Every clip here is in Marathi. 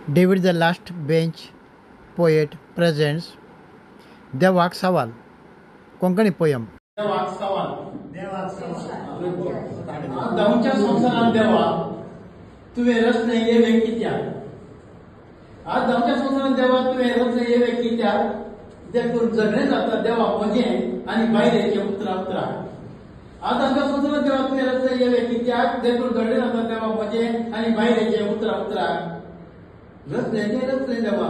David the Last Bench Poet presents देवाक सवाल कोंकणी पोयम. देवाक सवाल जाऊच्या संसारात देवा तुवें रचले येवे कित्याक. आज जाऊच्या संसारात देवा तुवें रचले येवे कित्याक. देखून झगडे जाता देवा म्हजें आनी बायलेचें उतरां उतरां. आज आमच्या संसारात देवा तुवें रचले येवे कित्याक. देखून झगडे जाता देवा म्हजें आनी बायलेचें उतरां उतरां. रचले देवा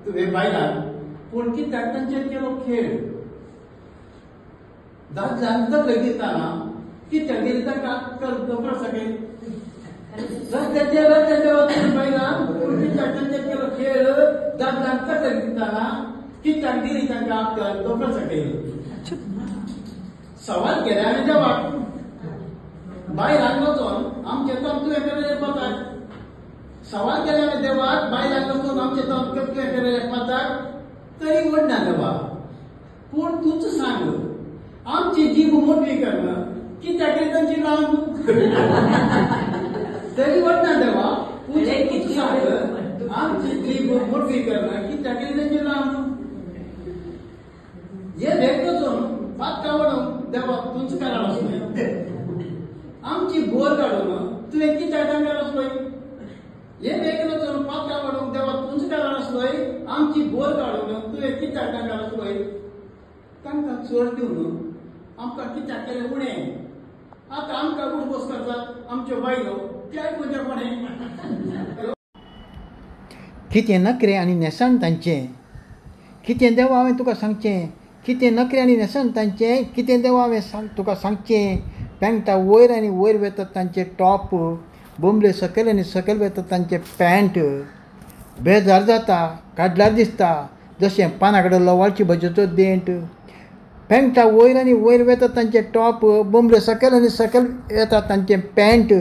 तुवें बायलांक पूण कित्याक तांचेर केलो खेळ. दादल्यांक दिताना कित्याक दिली ताका कर सकेल. रचले देवा तुवें बायलांक पूण कित्याक तांचेर केलो खेळ. दादल्यांक दिताना कित्याक दिली तांकां कर सकेल. सवाल केले आनी देवाक बायलांक वचोन आमचे तोंड तुवें केलें पताक. सवाल केले आनी देवाक बायलांक वचोन आमचे तोंड तुवें केलें पताक. तरी वडना देवा पूण तूच सांग आमची जीव मोठी करना कित्याक तांची नांव. तरी वडना देवा तूच सांग आमची जीव मोठी करना कित्याक तांची नांव. हे भेट वचोन पातका वडोवन देवा तूच कारण आसलें. आमची बोर काडून तुवें कित्याक तांकां आसलोय. हे भेट वचोन पातका वडोवन देवा तूच कारण आसलोय. आमची बोर काडून तुवें कित्याक तांकां आसलोय. तांकां चड दिवन आमकां कित्याक केलें उणें. आतां आमकां उठबस करतात आमच्यो बायलो ते आयकुचेपणें. कितें नखरे आनी नेसाण तांचें. कितें देवा हांवें तुका सांगचें. कितें नखरे आनी नेसाण तांचें. कितें देवा हांवें तुका सांगचें. पॅण्टा वयर आनी वयर वेतात तांचे टॉप. बोंबले सकयल आनी सकयल वेतात तांचे पॅण्ट. बेजार जाता काडल्यार दिसता जशें पाना कडेन लोवाळची भज्योचो देंट. पॅण्टा वयर आनी वयर वेतात तांचे टॉप. बोंबले सकयल आनी सकयल येतात तांचे पॅण्ट.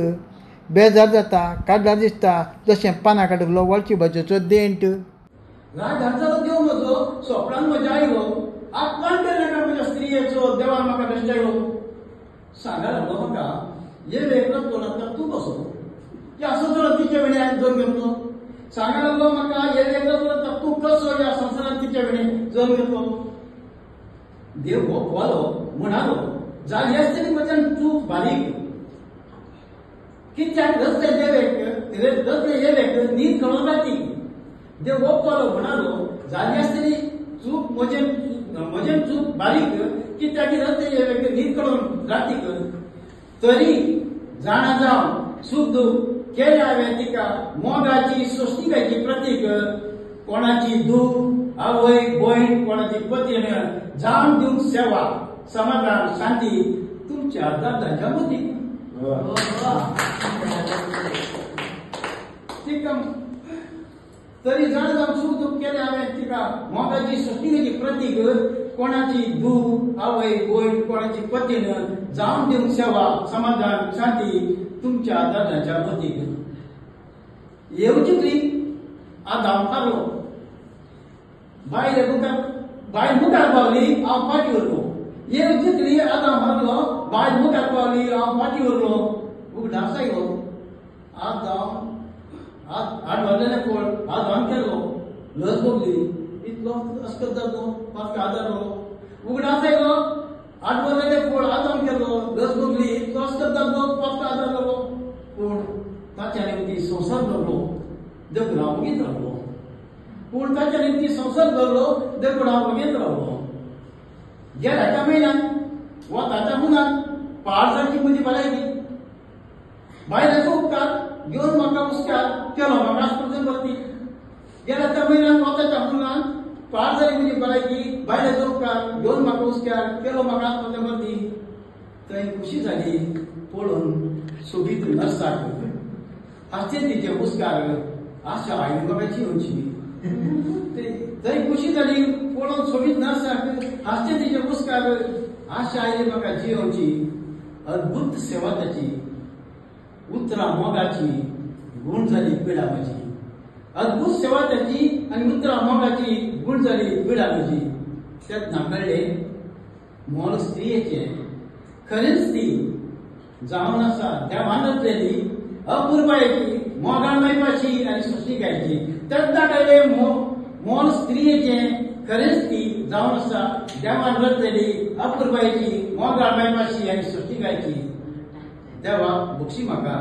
बेजार जाता काडल्यार दिसता जशें पाना कडेन लोवाळची भज्योचो देंट. राजधांचो देव म्हजो सोपणान म्हज्या आयलो. आत्मान केल्ल्या म्हज्या स्त्रियेचो देवान म्हाका दर्शयलो. सांगा लागलो म्हाका हे वेगळो तोंडांतल्यान तूं कसो. या संवसारांत तिचे वेळी हांवें जल्म घेतलो. सांगा लागलो म्हाका हे वेगळो तोंडांतल्यान तूं कसो या संवसारांत तिचे वेळी जल्म घेतलो. देव हो कोलो म्हणालो जाली आसतली म्हज्यान चूक बारीक. कित्याक रचले येवेक न्हीद कळोन रातीक. देव हो कोलो म्हणालो जाली आसतली चूक म्हजें चूक बारीक. कित्याक रचले येवेक न्हीद कळोन रातीक. तरी जाणा जावन सुख दूख केले हांवें तिका मोगाची सोंसणिकाची प्रतीक. कोणाची दूख आवय भयण कोणाची पतीन जावन दिवंक सेवा समाधान शांती तुमच्या दादाच्या मदीं. तिका तरी जाण जावन सुख दूख केले हांवें तिका मोगाची सोंसणिकाची प्रतीक. कोणाची दूख आवय भयण कोणाची पतीन जावन दिवंक सेवा समाधान शांती तुमच्या दादाच्या मदीं. येवची तरी आदाम हारलो. बायल मुखार पावली हांव फाटी उरलो. येवची तरी आदाम हारलो. बायल मुखार पावली हांव फाटी उरलो. उगडास आयलो. आड भरलेले फळ आदाम केलो. लज भोगली इतलो अस्कत जालो पातका आदारलो. उगडास आयलो. आड भरलेले फळ आदाम केलो. लज भोगली इतलो अस्कत जालो पातका आदारलो. पूण ताच्या निमती संसार धरलो. देखून हांव वगीत रावलो. पूण ताच्या निमती संसार धरलो. देखून हांव वगीत रावलो. गेल्या म्हयन्यात वताच्या मुनात पाड जावची म्हजी भलायकी. बायलाचो उपकार घेवन म्हाका हुस्कार केलो म्हाका आस्पत्रेंत भरती. गेल्या त्या म्हयन्यात वताच्या मुनात पाड जाली म्हजी भलायकी. बायलाचो उपकार घेवन म्हाका हुस्कार केलो म्हाका आस्पत्रेंत भरती. थंय खुशी जाली पळोवन सोबीत नर्साक. हाचे तिचे हुस्कार आशा आयली म्हाका जिवची. थंय खुशी जाली पळोवन सोबीत नर्साक. हाचे तिचे हुस्कार आशा आयली म्हाका जिवची. अद्भुत सेवा ताची उतरां मोगाची गुण जाली पिडा म्हजी. अद्भुत सेवा ताची आनी उतरां मोगाची गुण जाली पिडा म्हजी. तेन्ना कळ्ळें मोल स्त्रियेचें खरेंच ती जावन आसा देवान रचलेली अपूर्वायेची मोगान मेळपाची आनी सृश्टी जायची तेच दाखयले मोल स्त्रियेचे खरेंच ती जावन आसा देवान रचलेली अपूर्वायची मोगाळ बायपाशी आनी सृष्टिकायची देवा बक्षी म्हाका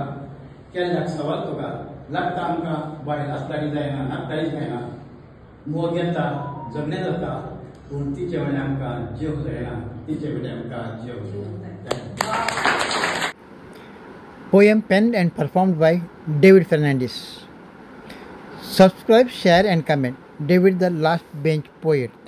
केल्ल्याक सवाल तुका लागता आमकां बायल आसताली जायना नासताली जायना मोग येता जगणें जाता पूण तिचे वेळी आमकां जीव जायना तिचे वेळी आमकां जीव जायना. Poem penned and performed by David Fernandez. Subscribe, share and comment. David the Last Bench Poet.